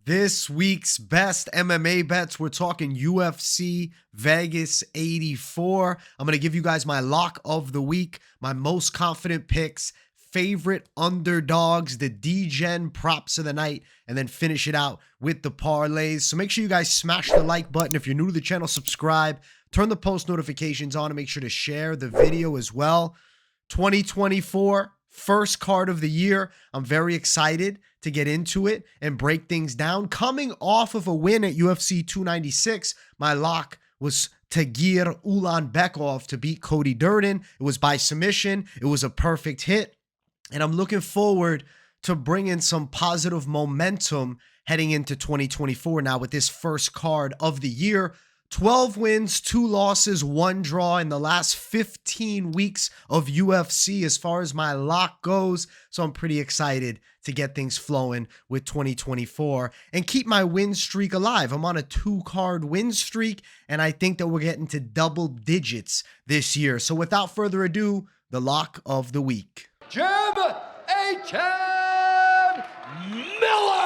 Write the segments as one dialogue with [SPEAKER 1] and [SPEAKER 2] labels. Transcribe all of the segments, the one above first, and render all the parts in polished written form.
[SPEAKER 1] This week's best MMA bets, we're talking UFC Vegas 84. I'm going to give you guys my lock of the week, my most confident picks, favorite underdogs, the Degen props of the night, and then finish it out with the parlays. So make sure you guys smash the like button. If you're new to the channel, subscribe, turn the post notifications on, and make sure to share the video as well. 2024, first card of the year. I'm very excited to get into it and break things down. Coming off of a win at UFC 296, my lock was Tagir Ulanbekov to beat Cody Durden. It was by submission. It was a perfect hit. And I'm looking forward to bringing some positive momentum heading into 2024 now with this first card of the year. 12 wins, 2 losses, 1 draw in the last 15 weeks of UFC as far as my lock goes. So I'm pretty excited to get things flowing with 2024 and keep my win streak alive. I'm on a 2-card win streak, and I think that we're getting to double digits this year. So without further ado, the lock of the week.
[SPEAKER 2] Jim H.M. Miller!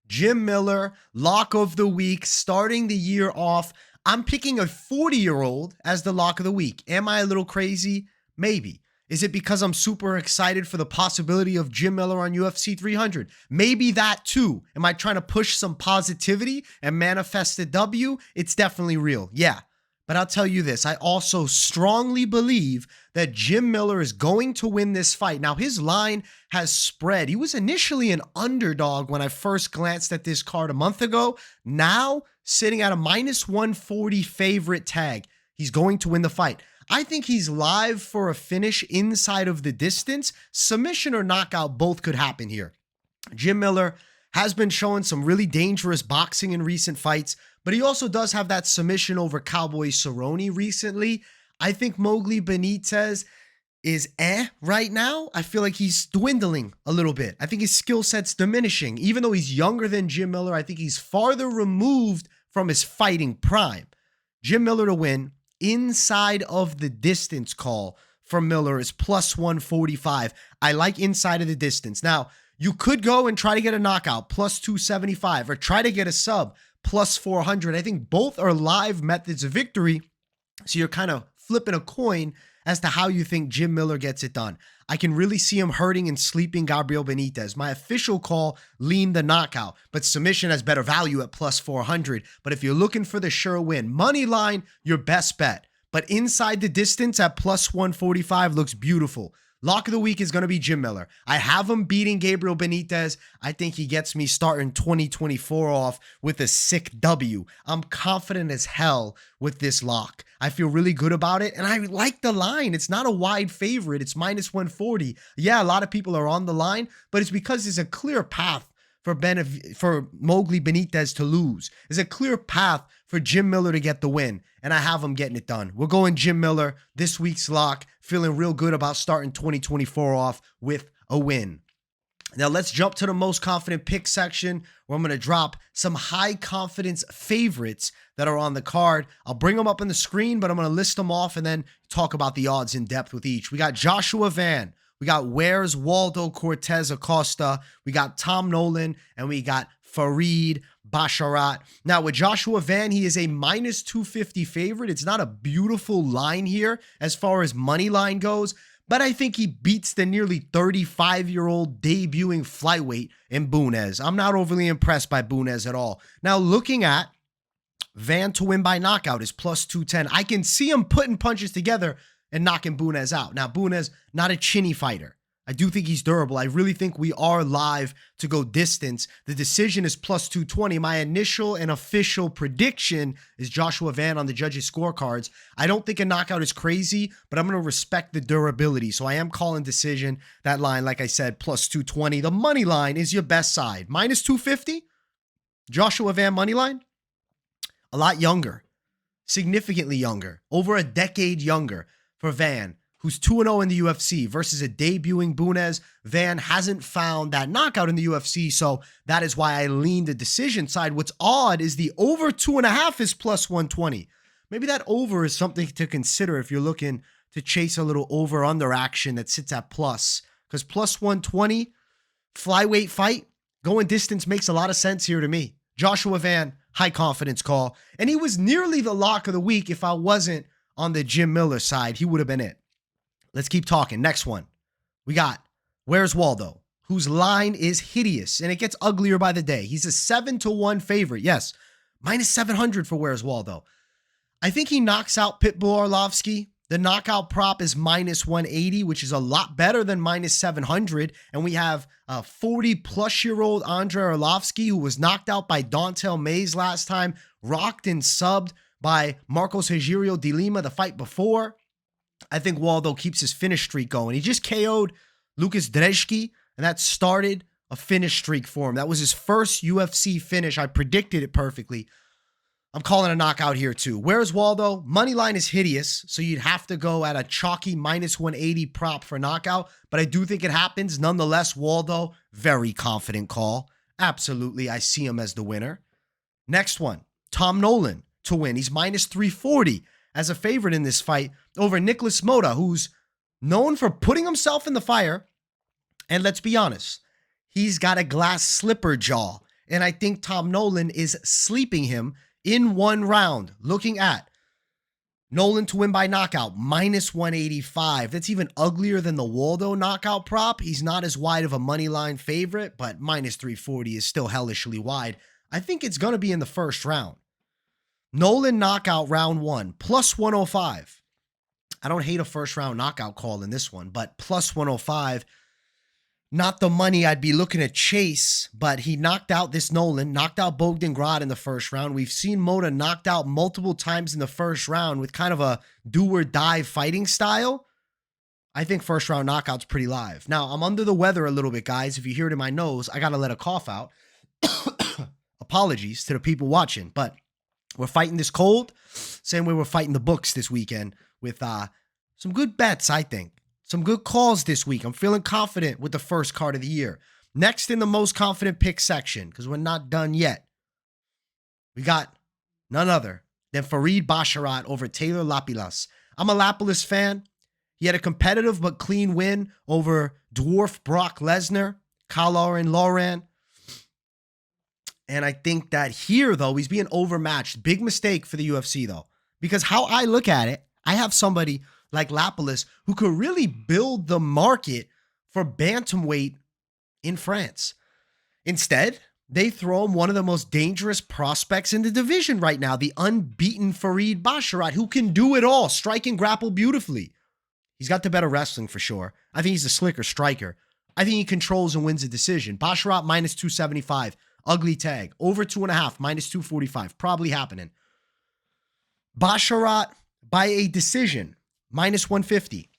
[SPEAKER 1] Jim Miller, lock of the week, starting the year off. I'm picking a 40-year-old as the lock of the week. Am I a little crazy? Maybe. Is it because I'm super excited for the possibility of Jim Miller on UFC 300? Maybe that too. Am I trying to push some positivity and manifest a W? It's definitely real. Yeah. But I'll tell you this, I also strongly believe that Jim Miller is going to win this fight. Now, his line has spread. He was initially an underdog when I first glanced at this card a month ago. Now, sitting at a -140 favorite tag. He's going to win the fight. I think he's live for a finish inside of the distance. Submission or knockout, both could happen here. Jim Miller has been showing some really dangerous boxing in recent fights, but he also does have that submission over Cowboy Cerrone recently. I think Mowgli Benitez is right now. I feel like he's dwindling a little bit. I think his skill set's diminishing. Even though he's younger than Jim Miller, I think he's farther removed from his fighting prime. Jim Miller to win inside of the distance call for Miller is +145. I like inside of the distance. Now, you could go and try to get a knockout, +275, or try to get a sub, +400. I think both are live methods of victory. So you're kind of flipping a coin as to how you think Jim Miller gets it done. I can really see him hurting and sleeping Gabriel Benitez. My official call leaned the knockout, but submission has better value at +400. But if you're looking for the sure win, Moneyline, your best bet. But inside the distance at +145 looks beautiful. Lock of the week is going to be Jim Miller. I have him beating Gabriel Benitez. I think he gets me starting 2024 off with a sick W. I'm confident as hell with this lock. I feel really good about it, and I like the line. It's not a wide favorite. It's -140. Yeah, a lot of people are on the line, but it's because there's a clear path for Mowgli Benitez to lose. There's a clear path for Jim Miller to get the win, and I have him getting it done. We're going Jim Miller this week's lock, feeling real good about starting 2024 off with a win. Now let's jump to the most confident pick section where I'm going to drop some high confidence favorites that are on the card. I'll bring them up on the screen, but I'm going to list them off and then talk about the odds in depth with each. We got Joshua Van. We got Where's Waldo Cortez Acosta. We got Tom Nolan, and we got Farid Basharat. Now, with Joshua Van, he is a -250 favorite. It's not a beautiful line here as far as money line goes, but I think he beats the nearly 35-year-old debuting flyweight in Bunez. I'm not overly impressed by Bunez at all. Now, looking at Van to win by knockout is +210. I can see him putting punches together and knocking Bunez out. Now, Bunez, not a chinny fighter. I do think he's durable. I really think we are live to go distance. The decision is +220. My initial and official prediction is Joshua Van on the judges' scorecards. I don't think a knockout is crazy, but I'm going to respect the durability. So I am calling decision. That line, like I said, +220. The money line is your best side. -250. Joshua Van money line, a lot younger, significantly younger, over a decade younger for Van, who's 2-0 in the UFC versus a debuting Bunez. Van hasn't found that knockout in the UFC, so that is why I lean the decision side. What's odd is the over 2.5 is +120. Maybe that over is something to consider if you're looking to chase a little over-under action that sits at plus, because +120, flyweight fight, Going distance makes a lot of sense here to me. Joshua Van, high confidence call. And he was nearly the lock of the week. If I wasn't on the Jim Miller side, he would have been it. Let's keep talking. Next one. We got Where's Waldo, whose line is hideous, and it gets uglier by the day. He's a 7-1 favorite. Yes, minus 700 for Where's Waldo. I think he knocks out Pitbull Arlovsky. The knockout prop is minus 180, which is a lot better than minus 700. And we have a 40-plus-year-old Andre Arlovsky, who was knocked out by Dontel Mays last time, rocked and subbed by Marcos Rogerio de Lima the fight before. I think Waldo keeps his finish streak going. He just KO'd Lucas Drezhki, and that started a finish streak for him. That was his first UFC finish. I predicted it perfectly. I'm calling a knockout here too. Where's Waldo? Moneyline is hideous, so you'd have to go at a chalky minus 180 prop for knockout, but I do think it happens. Nonetheless, Waldo, very confident call. Absolutely, I see him as the winner. Next one, Tom Nolan to win. He's minus 340 as a favorite in this fight over Nicolas Mota, who's known for putting himself in the fire. And let's be honest, he's got a glass slipper jaw, and I think Tom Nolan is sleeping him in one round. Looking at Nolan to win by knockout, minus 185. That's even uglier than the Waldo knockout prop. He's not as wide of a money line favorite, but minus 340 is still hellishly wide. I think it's going to be in the first round. Nolan knockout round 1, plus 105. I don't hate a first round knockout call in this one, but plus 105. Not the money I'd be looking to chase, but he knocked out this Nolan, knocked out Bogdan Grad in the first round. We've seen Mota knocked out multiple times in the first round with kind of a do-or-die fighting style. I think first round knockout's pretty live. Now, I'm under the weather a little bit, guys. If you hear it in my nose, I got to let a cough out. Apologies to the people watching, but we're fighting this cold. Same way we're fighting the books this weekend with some good bets, I think. Some good calls this week. I'm feeling confident with the first card of the year. Next in the most confident pick section, because we're not done yet, we got none other than Farid Basharat over Taylor Lapilus. I'm a Lapilus fan. He had a competitive but clean win over dwarf Brock Lesnar, Kaloran Lauren. And I think that here, though, he's being overmatched. Big mistake for the UFC, though, because how I look at it, I have somebody like Lapilus, who could really build the market for bantamweight in France. Instead, they throw him one of the most dangerous prospects in the division right now, the unbeaten Farid Basharat, who can do it all, strike and grapple beautifully. He's got the better wrestling for sure. I think he's a slicker striker. I think he controls and wins a decision. Basharat minus 275, ugly tag. Over 2.5, minus 245, probably happening. Basharat by a decision, minus 150.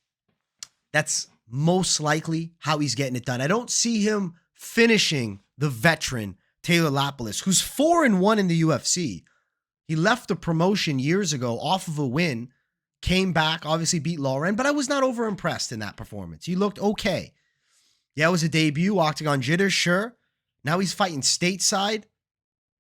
[SPEAKER 1] That's most likely how he's getting it done. I don't see him finishing the veteran Taylor Lapilus, who's 4-1 in the UFC. He left the promotion years ago off of a win, came back, obviously beat Lauren, but I was not over impressed in that performance. He looked okay. Yeah, it was a debut, octagon jitters, sure. Now he's fighting stateside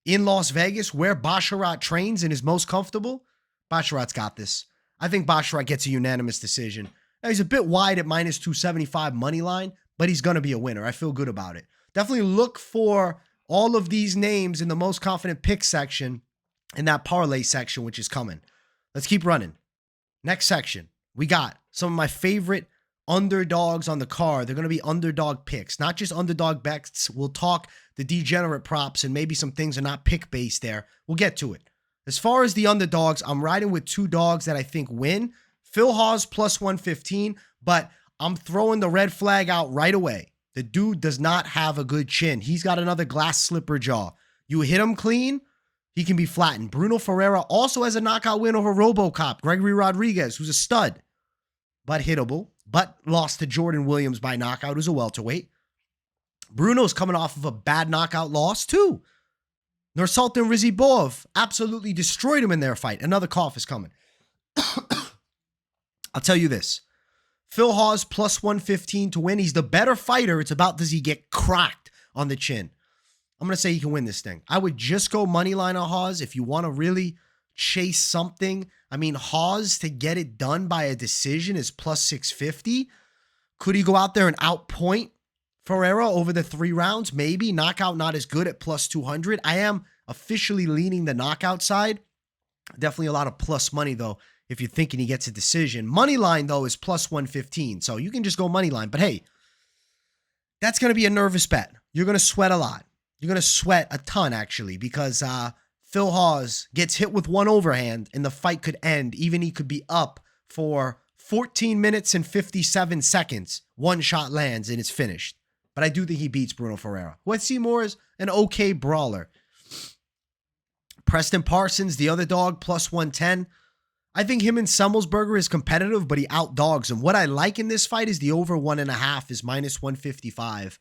[SPEAKER 1] in Las Vegas, where Basharat trains and is most comfortable. Basharat's got this. I think Basharat gets a unanimous decision. Now, he's a bit wide at minus 275 money line, but he's going to be a winner. I feel good about it. Definitely look for all of these names in the most confident pick section in that parlay section, which is coming. Let's keep running. Next section, we got some of my favorite underdogs on the card. They're going to be underdog picks, not just underdog bets. We'll talk the degenerate props and maybe some things are not pick-based there. We'll get to it. As far as the underdogs, I'm riding with two dogs that I think win. Phil Hawes plus 115, but I'm throwing the red flag out right away. The dude does not have a good chin. He's got another glass slipper jaw. You hit him clean, he can be flattened. Bruno Ferreira also has a knockout win over RoboCop. Gregory Rodriguez, who's a stud, but hittable, but lost to Jordan Williams by knockout, who's a welterweight. Bruno's coming off of a bad knockout loss too. Nursultan Rizibov absolutely destroyed him in their fight. Another cough is coming. I'll tell you this. Phil Hawes plus 115 to win. He's the better fighter. It's about, does he get cracked on the chin? I'm going to say he can win this thing. I would just go money line on Hawes if you want to really chase something. I mean, Hawes to get it done by a decision is plus 650. Could he go out there and outpoint Ferreira over the 3 rounds, maybe. Knockout not as good at plus 200. I am officially leaning the knockout side. Definitely a lot of plus money, though, if you're thinking he gets a decision. Moneyline, though, is plus 115. So you can just go Moneyline. But hey, that's going to be a nervous bet. You're going to sweat a lot. You're going to sweat a ton, actually, because Phil Hawes gets hit with one overhand and the fight could end. Even he could be up for 14 minutes and 57 seconds. One shot lands and it's finished. But I do think he beats Bruno Ferreira, who I see more as an okay brawler. Preston Parsons, the other dog, plus 110. I think him and Semmelsberger is competitive, but he outdogs him. What I like in this fight is the over 1.5 is minus 155.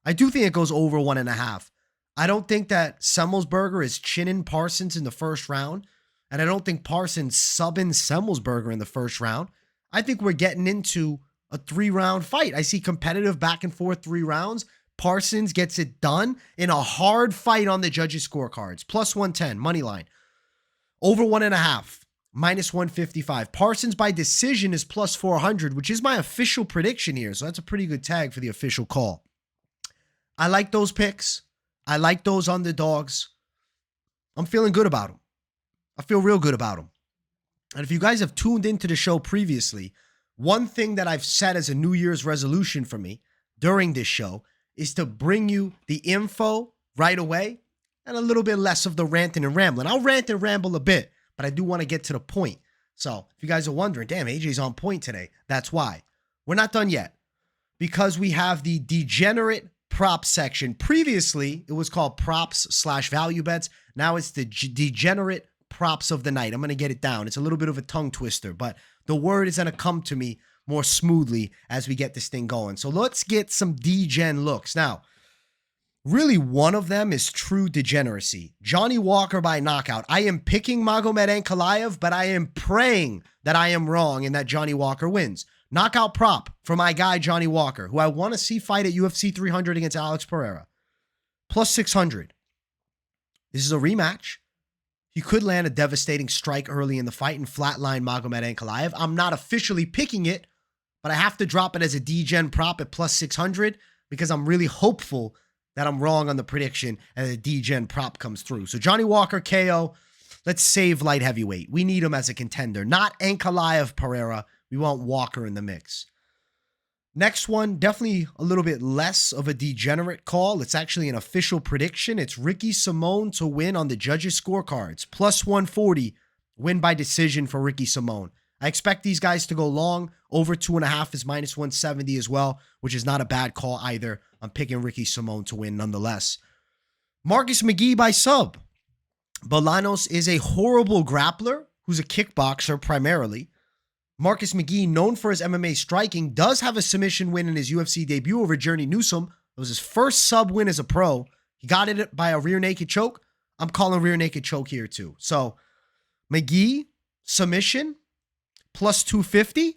[SPEAKER 1] I do think it goes over 1.5. I don't think that Semmelsberger is chinning Parsons in the first round, and I don't think Parsons subbing Semmelsberger in the first round. I think we're getting into a 3-round fight. I see competitive back and forth 3 rounds. Parsons gets it done in a hard fight on the judges' scorecards. Plus 110, money line. Over 1.5, minus 155. Parsons by decision is plus 400, which is my official prediction here. So that's a pretty good tag for the official call. I like those picks. I like those underdogs. I'm feeling good about them. I feel real good about them. And if you guys have tuned into the show previously, one thing that I've set as a New Year's resolution for me during this show is to bring you the info right away and a little bit less of the ranting and rambling. I'll rant and ramble a bit, but I do want to get to the point. So if you guys are wondering, damn, AJ's on point today. That's why. We're not done yet because we have the degenerate prop section. Previously, it was called props/value bets. Now it's the degenerate props of the night. I'm going to get it down. It's a little bit of a tongue twister, but the word is going to come to me more smoothly as we get this thing going. So let's get some degen looks. Now, really one of them is true degeneracy. Johnny Walker by knockout. I am picking Magomed Ankalaev, but I am praying that I am wrong and that Johnny Walker wins. Knockout prop for my guy Johnny Walker, who I want to see fight at UFC 300 against Alex Pereira. Plus 600. This is a rematch. He could land a devastating strike early in the fight and flatline Magomed Ankalaev. I'm not officially picking it, but I have to drop it as a degen prop at plus 600 because I'm really hopeful that I'm wrong on the prediction and the degen prop comes through. So Johnny Walker, KO. Let's save light heavyweight. We need him as a contender, not Ankalaev Pereira. We want Walker in the mix. Next one, definitely a little bit less of a degenerate call. It's actually an official prediction. It's Ricky Simón to win on the judges' scorecards. Plus 140, win by decision for Ricky Simón. I expect these guys to go long. Over 2.5 is minus 170 as well, which is not a bad call either. I'm picking Ricky Simón to win nonetheless. Marcus McGee by sub. Bolanos is a horrible grappler who's a kickboxer primarily. Marcus McGee, known for his MMA striking, does have a submission win in his UFC debut over Journey Newsom. It was his first sub win as a pro. He got it by a rear naked choke. I'm calling rear naked choke here too. So McGee, submission, plus 250.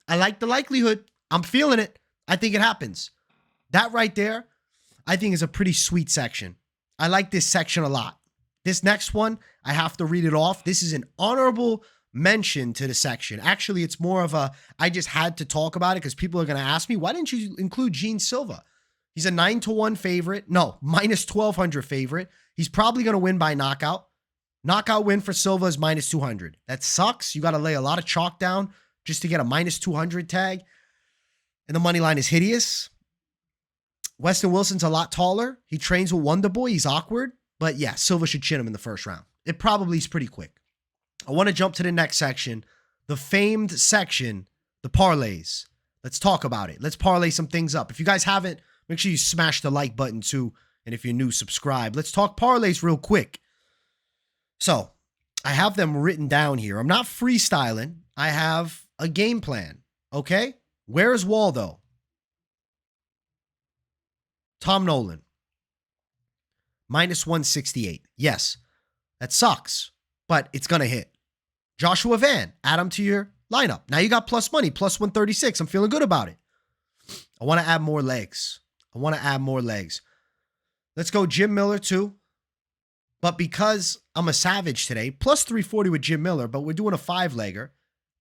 [SPEAKER 1] I like the likelihood. I'm feeling it. I think it happens. That right there, I think is a pretty sweet section. I like this section a lot. This next one, I have to read it off. This is an honorable mention to the section. Actually, it's more of a, I just had to talk about it because people are going to ask me, why didn't you include Gene Silva? He's a 9-1 favorite. No, minus 1,200 favorite. He's probably going to win by knockout. Knockout win for Silva is minus 200. That sucks. You got to lay a lot of chalk down just to get a minus 200 tag. And the money line is hideous. Weston Wilson's a lot taller. He trains with Wonder Boy. He's awkward. But yeah, Silva should chin him in the first round. It probably is pretty quick. I want to jump to the next section, the famed section, the parlays. Let's talk about it. Let's parlay some things up. If you guys haven't, make sure you smash the like button too. And if you're new, subscribe. Let's talk parlays real quick. So I have them written down here. I'm not freestyling. I have a game plan. Okay. Where's Waldo? Tom Nolan. Minus 168. Yes, that sucks, but it's going to hit. Joshua Van, add him to your lineup. Now you got plus money, plus 136. I'm feeling good about it. I want to add more legs. Let's go Jim Miller too. But because I'm a savage today, plus 340 with Jim Miller, but we're doing a 5-legger,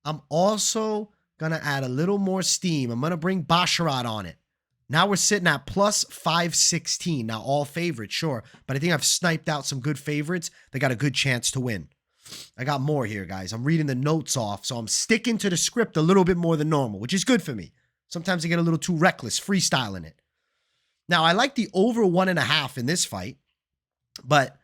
[SPEAKER 1] I'm also going to add a little more steam. I'm going to bring Basharat on it. Now we're sitting at plus 516. Now all favorites, sure, but I think I've sniped out some good favorites. They got a good chance to win. I got more here, guys. I'm reading the notes off, so I'm sticking to the script a little bit more than normal, which is good for me. Sometimes I get a little too reckless, freestyling it. Now, I like the over 1.5 in this fight, but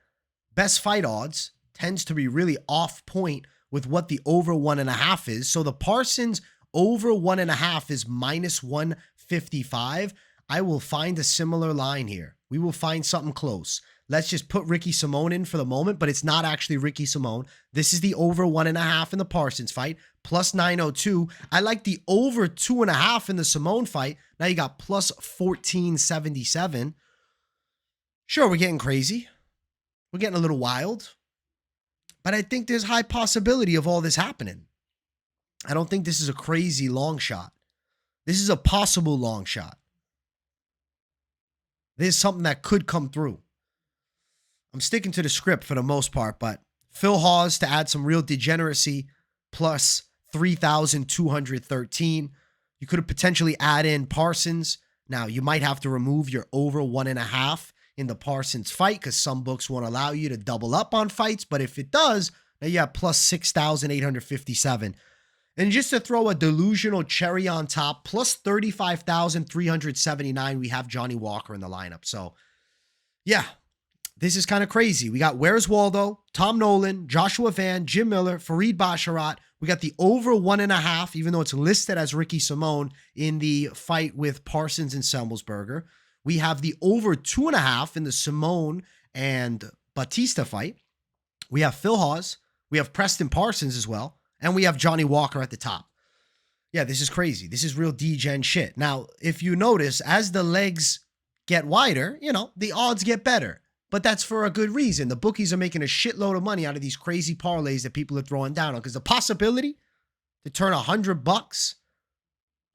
[SPEAKER 1] best fight odds tends to be really off point with what the over 1.5 is. So the Parsons over 1.5 is minus 155. I will find a similar line here. We will find something close. Let's just put Ricky Simone in for the moment, but it's not actually Ricky Simone. This is the over 1.5 in the Parsons fight, plus 902. I like the over 2.5 in the Simone fight. Now you got plus 1477. Sure, we're getting crazy. We're getting a little wild. But I think there's high possibility of all this happening. I don't think this is a crazy long shot. This is a possible long shot. This is something that could come through. I'm sticking to the script for the most part, but Phil Hawes to add some real degeneracy, plus 3,213. You could have potentially add in Parsons. Now, you might have to remove your over 1.5 in the Parsons fight because some books won't allow you to double up on fights, but if it does, now you have plus 6,857. And just to throw a delusional cherry on top, plus 35,379, we have Johnny Walker in the lineup. So, yeah. This is kind of crazy. We got Where's Waldo, Tom Nolan, Joshua Van, Jim Miller, Fareed Basharat. We got the over 1.5, even though it's listed as Ricky Simone in the fight with Parsons and Semmelsberger. We have the over 2.5 in the Simone and Bautista fight. We have Phil Hawes. We have Preston Parsons as well. And we have Johnny Walker at the top. Yeah, this is crazy. This is real degen shit. Now, if you notice, as the legs get wider, the odds get better. But that's for a good reason. The bookies are making a shitload of money out of these crazy parlays that people are throwing down on. Because the possibility to turn $100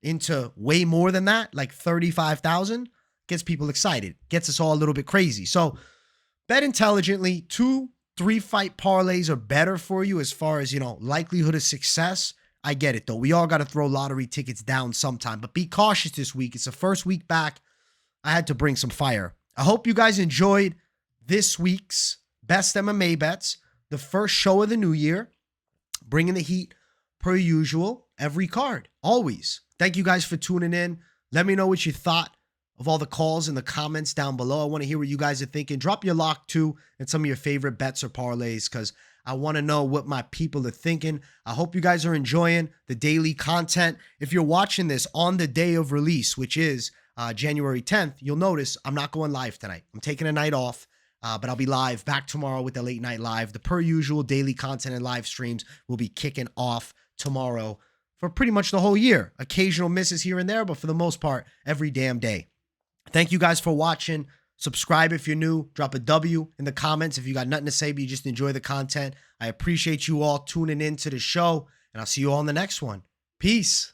[SPEAKER 1] into way more than that, like 35,000, gets people excited. Gets us all a little bit crazy. So bet intelligently. 2-3 fight parlays are better for you as far as, likelihood of success. I get it, though. We all got to throw lottery tickets down sometime. But be cautious this week. It's the first week back. I had to bring some fire. I hope you guys enjoyed this week's best MMA bets, the first show of the new year, bringing the heat per usual, every card, always. Thank you guys for tuning in. Let me know what you thought of all the calls in the comments down below. I want to hear what you guys are thinking. Drop your lock too and some of your favorite bets or parlays because I want to know what my people are thinking. I hope you guys are enjoying the daily content. If you're watching this on the day of release, which is January 10th, you'll notice I'm not going live tonight. I'm taking a night off. But I'll be live back tomorrow with the late night live. The per usual daily content and live streams will be kicking off tomorrow for pretty much the whole year. Occasional misses here and there, but for the most part, every damn day. Thank you guys for watching. Subscribe if you're new. Drop a W in the comments if you got nothing to say, but you just enjoy the content. I appreciate you all tuning in to the show, and I'll see you all in the next one. Peace.